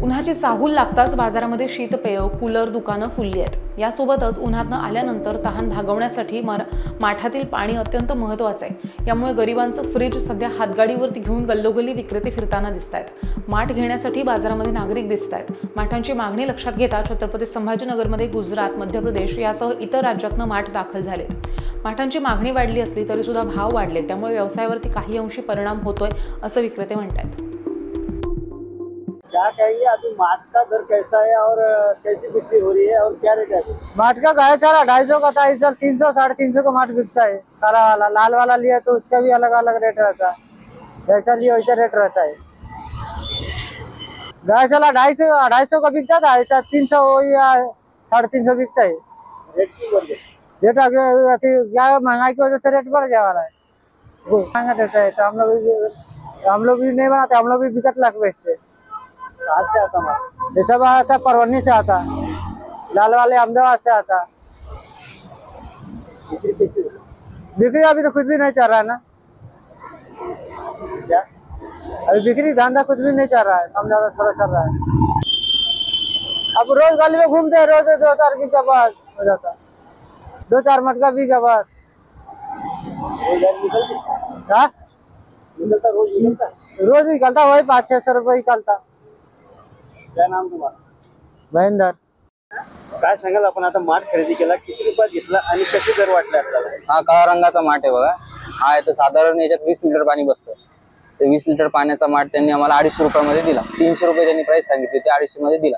उन्हाची चाहूल लागताच बाजारामध्ये शीतपेय, कूलर दुकानं फुलली आहेत। यासोबतच उन्हातनं आल्यानंतर तहान भागवण्यासाठी माठातील पाणी अत्यंत महत्त्वाचं आहे। यामुळे गरिबांचं फ्रीज सध्या हातगाडीवरती घेऊन गल्लोगल्ली विक्रेते फिरताना दिसतायत। माठ घेण्यासाठी बाजारामध्ये नागरिक दिसतायत। माठांची मागणी लक्षात घेता छत्रपती संभाजीनगरमध्ये गुजरात, मध्य प्रदेश यासह इतर राज्यातनं माठ दाखल झालेत। माठांची मागणी वाढली असली तरी सुद्धा भाव वाढले, त्यामुळे व्यवसायावरती काही अंशी परिणाम होतोय असं विक्रेते म्हणतात। क्या कहेंगे अभी माठ का दर कैसा है और कैसी बिक्री हो रही है और क्या रेट है? माठ का गाय चारा 250 का था, इस साल 300 350 का माठ बिकता है। काला वाला, लाल वाला लिया तो उसका भी अलग अलग रेट रहता है, जैसा लिया वैसा रेट रहता है। गाय चारा 250 का बिकता था, ऐसा 300 या 350 बिकता है। रेट क्यों बढ़ गए? रेट क्या महंगाई की वजह से रेट बढ़ गया वाला है। महंगा देता है तो हम लोग भी नहीं बनाते, हम लोग भी बिकट लाख बेचते। कहाँ से आता माल? ये सब आता परवनी से आता, लाल वाले अहमदाबाद से आता। बिक्री कैसी हो? बिक्री अभी तो कुछ भी नहीं चल रहा है ना। क्या? अभी बिक्री धंधा कुछ भी नहीं चल रहा है, कम ज्यादा थोड़ा चल रहा है। अब रोज गली में घूमते हैं, रोज 2-4 बीघा बस हो जाता, 2-4 मटका बीघा बस। रोज निकलता? रोज निकलता वही 500-600 रुपये निकलता। क्या नाम तुम्हाला? महेंदर। काय सांगाल आपण आता माठ खरेदी केला, किती रुपयात घेतला आणि कसे दर वाटले आपल्याला? हा काळा रंगाचा माठ आहे बघा। हा आहे तो साधारण याच्यात 20 लिटर पाणी बसतं। ते 20 लिटर पाण्याचा माठ त्यांनी आम्हाला 250 रुपयामध्ये दिला। 300 रुपये त्यांनी प्राइस सांगितली, ते 250 मध्ये दिला।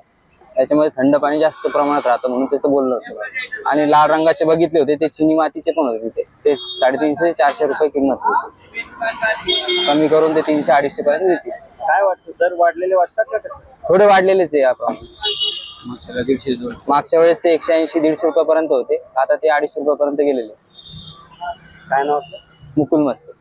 त्याच्यामध्ये थंड पाणी जास्त प्रमाणात राहतं म्हणून त्याचं बोललं होतं। आणि लाल रंगाचे बघितले होते ते चिनी मातीचे पण होते, ते 350 ते 400 रुपये किंमत होती। कमी करून ते 300-250 पर्यंत देतील। काय वाटतं, दर वाढलेले वाटतात का कसं? थोडे वाढलेलेच आहे आपण। मागच्या वेळेस ते 180-150 रुपयापर्यंत होते, आता ते 250 रुपयापर्यंत गेलेले। काय नाव आपलं? मुकुल मस्के।